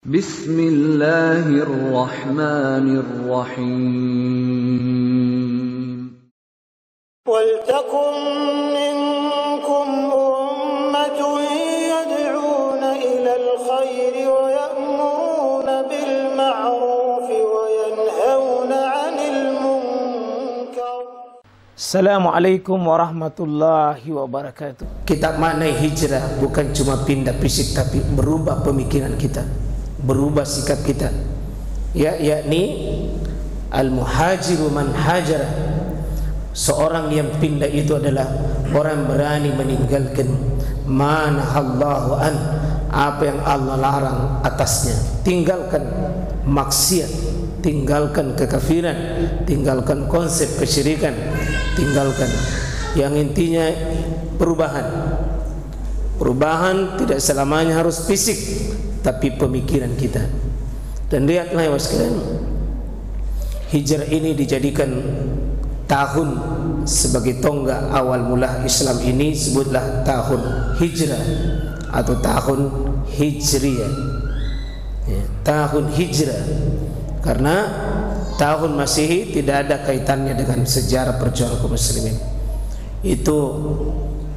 Bismillahirrahmanirrahim. Waltakum minkum ummatun yad'una ilal khairi wa ya'muruna bil ma'rufi wa yanhauna 'anil munkar. Assalamualaikum warahmatullahi wabarakatuh. Kita maknai hijrah bukan cuma pindah fisik, tapi berubah pemikiran kita, berubah sikap kita. Yakni al-muhajiru man hajara. Seorang yang pindah itu adalah orang berani meninggalkan manahallahu an, apa yang Allah larang atasnya. Tinggalkan maksiat, tinggalkan kekafiran, tinggalkan konsep kesyirikan, tinggalkan. Yang intinya perubahan. Perubahan tidak selamanya harus fisik, tapi pemikiran kita. Dan lihatlah ya sekalian, hijrah ini dijadikan tahun sebagai tonggak awal mula Islam ini. Sebutlah tahun hijrah atau tahun hijriyah, ya, tahun hijrah, karena tahun Masehi tidak ada kaitannya dengan sejarah perjuangan kaum muslimin. Itu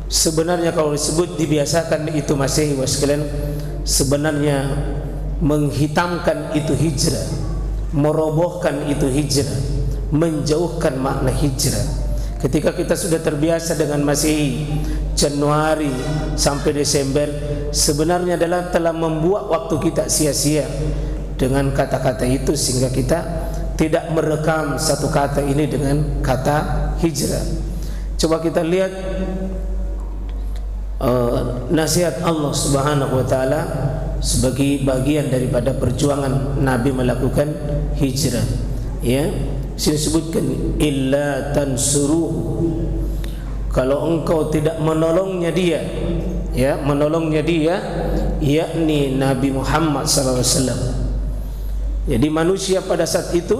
sebenarnya kalau disebut dibiasakan itu Masehi sekalian, sebenarnya menghitamkan itu hijrah, merobohkan itu hijrah, menjauhkan makna hijrah. Ketika kita sudah terbiasa dengan Masehi, Januari sampai Desember, sebenarnya adalah telah membuat waktu kita sia-sia dengan kata-kata itu, sehingga kita tidak merekam satu kata ini dengan kata hijrah. Coba kita lihat nasihat Allah Subhanahu wa taala sebagai bagian daripada perjuangan Nabi melakukan hijrah. Ya, sini sebutkan illa tansuruhu, kalau engkau tidak menolongnya dia, ya, menolongnya dia, yakni Nabi Muhammad sallallahu alaihi wasallam. Jadi manusia pada saat itu,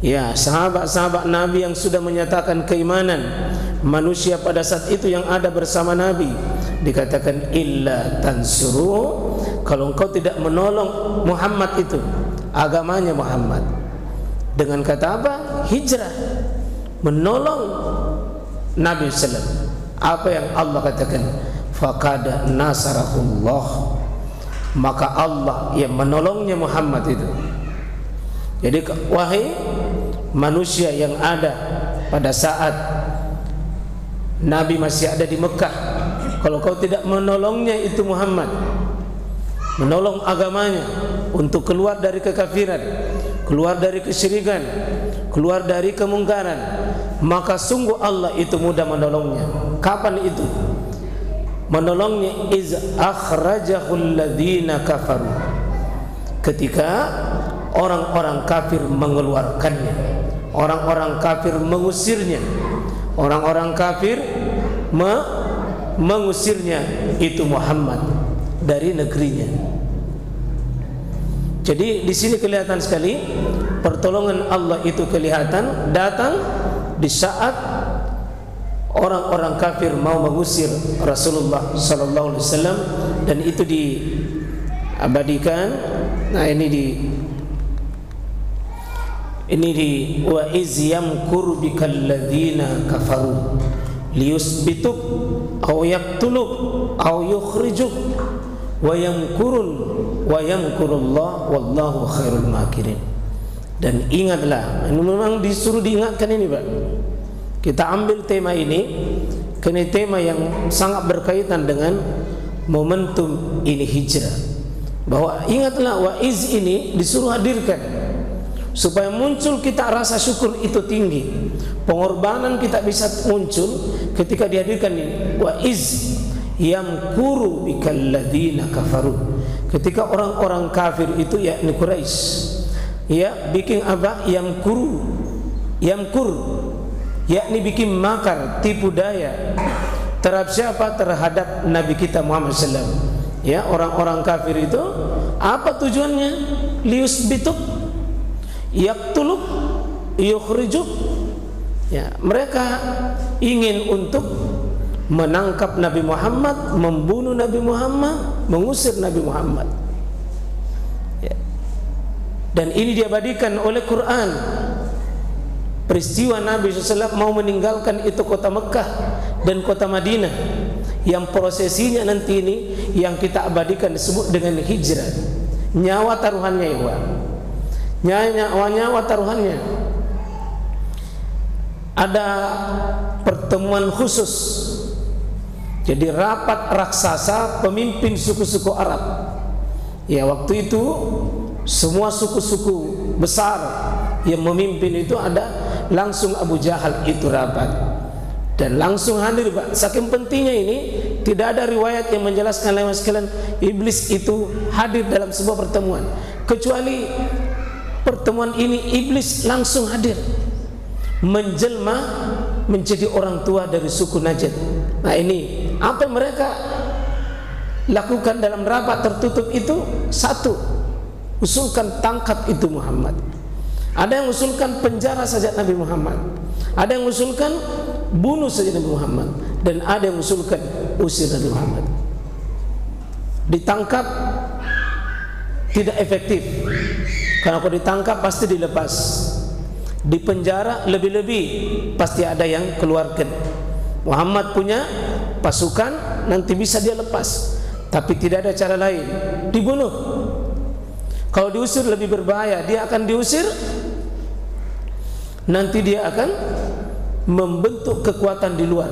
ya, sahabat-sahabat Nabi yang sudah menyatakan keimanan, manusia pada saat itu yang ada bersama Nabi, dikatakan illa tansuruhu, kalau engkau tidak menolong Muhammad itu, agamanya Muhammad. Dengan kata apa? Hijrah, menolong Nabi sallallahu alaihi wasallam. Apa yang Allah katakan? Faqad nasarahullah, maka Allah yang menolongnya Muhammad itu. Jadi wahai manusia yang ada pada saat Nabi masih ada di Mekah, kalau kau tidak menolongnya itu Muhammad, menolong agamanya untuk keluar dari kekafiran, keluar dari kesyirikan, keluar dari kemungkaran, maka sungguh Allah itu mudah menolongnya. Kapan itu? Menolongnya iz akhrajahul ladzina kafaru, ketika orang-orang kafir mengeluarkannya, orang-orang kafir mengusirnya, orang-orang kafir mengusirnya itu Muhammad dari negerinya. Jadi di sini kelihatan sekali pertolongan Allah itu kelihatan datang di saat orang-orang kafir mau mengusir Rasulullah sallallahu alaihi wasallam, dan itu diabadikan. Nah, ini di wa iz yamkuru bikal ladzina kafaru liyusbituk aw yaqtuluk aw yukhrijuk wa yamkurun wa yamkurullah wallahu khairul makirin. Dan ingatlah, ini memang disuruh diingatkan ini, Pak. Kita ambil tema ini karena tema yang sangat berkaitan dengan momentum ini hijrah, bahwa ingatlah wa iz ini disuruh hadirkan supaya muncul kita rasa syukur itu tinggi, pengorbanan kita bisa muncul ketika dihadirkan ini wa iz yamkuru bikal ladzina kafaru, ketika orang-orang kafir itu yakni Quraisy, ya, bikin apa? Yamkur, yakni bikin makar, tipu daya terhadap siapa? Terhadap Nabi kita Muhammad SAW. Ya, orang-orang kafir itu apa tujuannya? Liyusbituk, yaqtuluk, yukhrijuk. Ya, mereka ingin untuk menangkap Nabi Muhammad, membunuh Nabi Muhammad, mengusir Nabi Muhammad. Dan ini diabadikan oleh Quran. Peristiwa Nabi SAW mau meninggalkan itu kota Mekah dan kota Madinah, yang prosesinya nanti ini yang kita abadikan disebut dengan hijrah. Nyawa taruhannya ya, nyawa taruhannya. Ada pertemuan khusus, jadi rapat raksasa pemimpin suku-suku Arab. Ya, waktu itu semua suku-suku besar yang memimpin itu ada, langsung Abu Jahal itu rapat dan langsung hadir, Pak. Saking pentingnya ini, tidak ada riwayat yang menjelaskan lewat sekalian iblis itu hadir dalam sebuah pertemuan, kecuali pertemuan ini iblis langsung hadir, menjelma menjadi orang tua dari suku Najd. Nah, ini apa yang mereka lakukan dalam rapat tertutup itu? Satu, usulkan tangkap itu Muhammad. Ada yang usulkan penjara saja Nabi Muhammad, ada yang usulkan bunuh saja Nabi Muhammad, dan ada yang usulkan usir Nabi Muhammad. Ditangkap tidak efektif, karena kalau ditangkap pasti dilepas. Di penjara lebih-lebih pasti ada yang keluarkan. Muhammad punya pasukan, nanti bisa dia lepas, tapi tidak ada cara lain, dibunuh. Kalau diusir lebih berbahaya, dia akan diusir, nanti dia akan membentuk kekuatan di luar,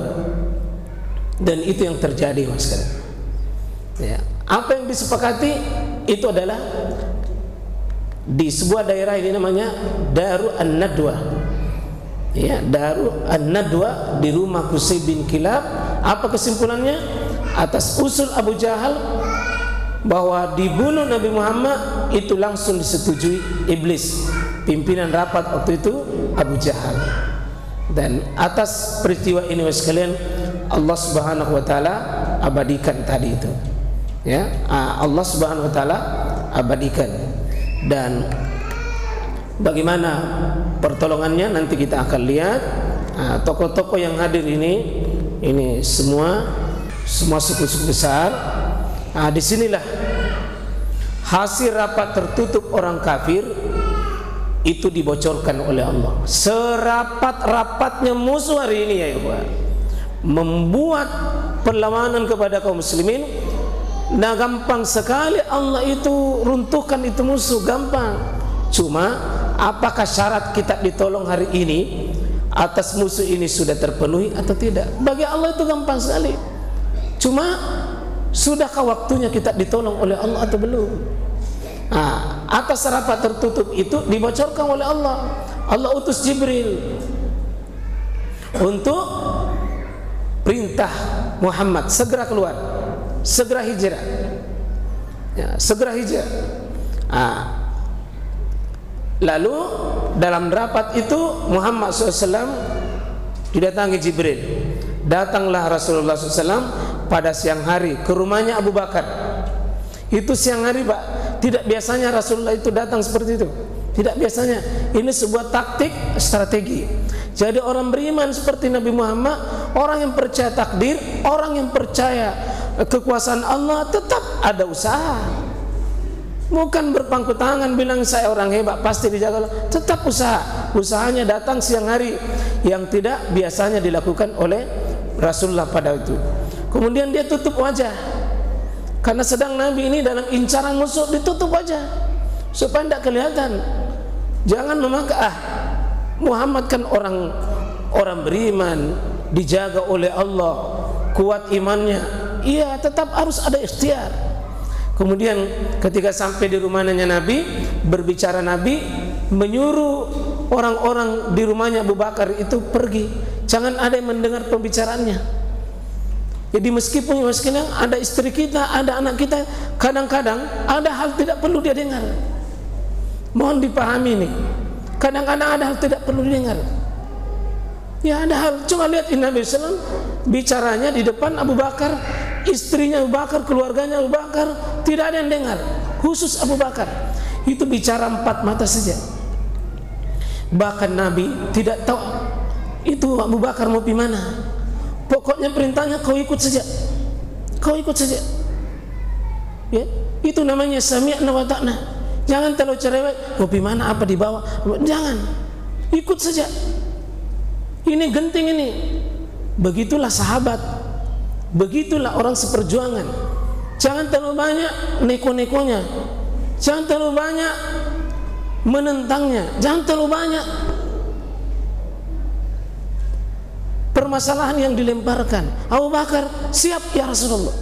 dan itu yang terjadi, Mas. Ya. Apa yang disepakati itu adalah di sebuah daerah ini namanya Daru An-Nadwa. Ya, Daru An-Nadwa di rumah Qusay bin Kilab. Apa kesimpulannya? Atas usul Abu Jahal bahwa dibunuh Nabi Muhammad itu langsung disetujui iblis, pimpinan rapat waktu itu Abu Jahal. Dan atas peristiwa ini sekalian, Allah Subhanahu wa taala abadikan tadi itu. Ya, Allah Subhanahu wa taala abadikan. Dan bagaimana pertolongannya nanti kita akan lihat. Tokoh-tokoh yang hadir ini semua suku-suku besar. Disinilah hasil rapat tertutup orang kafir itu dibocorkan oleh Allah. Serapat-rapatnya musuh hari ini, ya ikhwan, membuat perlawanan kepada kaum muslimin. Nah, gampang sekali Allah itu runtuhkan itu musuh, gampang. Cuma apakah syarat kita ditolong hari ini atas musuh ini sudah terpenuhi atau tidak? Bagi Allah itu gampang sekali. Cuma sudahkah waktunya kita ditolong oleh Allah atau belum? Atas rapat tertutup itu dibocorkan oleh Allah. Allah utus Jibril untuk perintah Muhammad segera keluar, segera hijrah, ya, segera hijrah. Lalu dalam rapat itu Muhammad SAW didatangi Jibril. Datanglah Rasulullah SAW pada siang hari ke rumahnya Abu Bakar. Itu siang hari, Pak. Tidak biasanya Rasulullah itu datang seperti itu. Tidak biasanya. Ini sebuah taktik strategi. Jadi orang beriman seperti Nabi Muhammad, orang yang percaya takdir, orang yang percaya kekuasaan Allah, tetap ada usaha. Bukan berpangku tangan bilang saya orang hebat pasti dijaga. Tetap usaha. Usahanya datang siang hari yang tidak biasanya dilakukan oleh Rasulullah pada itu. Kemudian dia tutup wajah, karena sedang Nabi ini dalam incaran musuh, ditutup wajah supaya tidak kelihatan. Jangan memakai Muhammad kan orang beriman, dijaga oleh Allah, kuat imannya. Iya, tetap harus ada ikhtiar. Kemudian ketika sampai di rumahnya Nabi, berbicara Nabi, menyuruh orang-orang di rumahnya Abu Bakar itu pergi, jangan ada yang mendengar pembicaraannya. Jadi meskipun ada istri kita, ada anak kita, kadang-kadang ada hal tidak perlu dia dengar. Mohon dipahami nih, kadang-kadang ada hal tidak perlu didengar. Ya, ada hal, coba lihat Nabi SAW bicaranya di depan Abu Bakar, istrinya Abu Bakar, keluarganya Abu Bakar, tidak ada yang dengar, khusus Abu Bakar. Itu bicara 4 mata saja. Bahkan Nabi tidak tahu itu Abu Bakar mau pergi mana. Pokoknya perintahnya kau ikut saja, kau ikut saja. Ya, itu namanya sami'na wa ta'na. Jangan terlalu cerewet, kopi mana apa dibawa. Jangan, ikut saja. Ini genting ini. Begitulah sahabat, begitulah orang seperjuangan. Jangan terlalu banyak neko-nekonya, jangan terlalu banyak menentangnya, jangan terlalu banyak permasalahan yang dilemparkan. Abu Bakar siap ya Rasulullah,